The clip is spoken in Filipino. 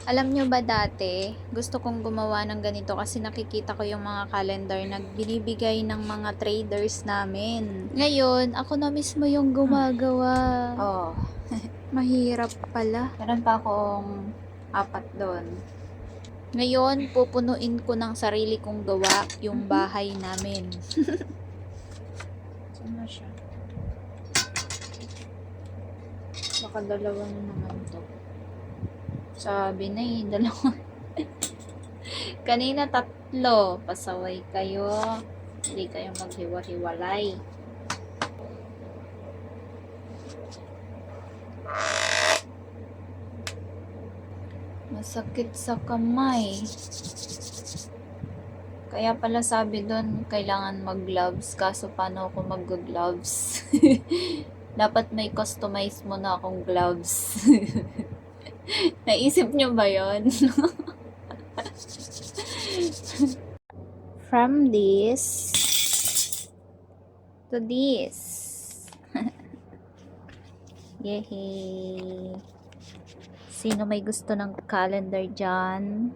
Alam nyo ba dati, gusto kong gumawa ng ganito kasi nakikita ko yung mga calendar na binibigay ng mga traders namin. Ngayon, ako na mismo yung gumagawa. Oh, Mahirap pala. meron pa akong 4 doon. Ngayon, pupunuin ko ng sarili kong gawa yung bahay namin. Saan na siya? Baka dalawa na naman to. Sabi na eh, dalawa. Kanina 3, pasaway kayo. Hindi kayo maghiwa-hiwalay. Masakit sa kamay. Kaya pala sabi doon, kailangan mag-gloves. Kaso paano ako mag-gloves? Dapat may customize mo na akong gloves. Naisip nyo ba yon? From this to this. Yehey! Sino may gusto ng calendar dyan?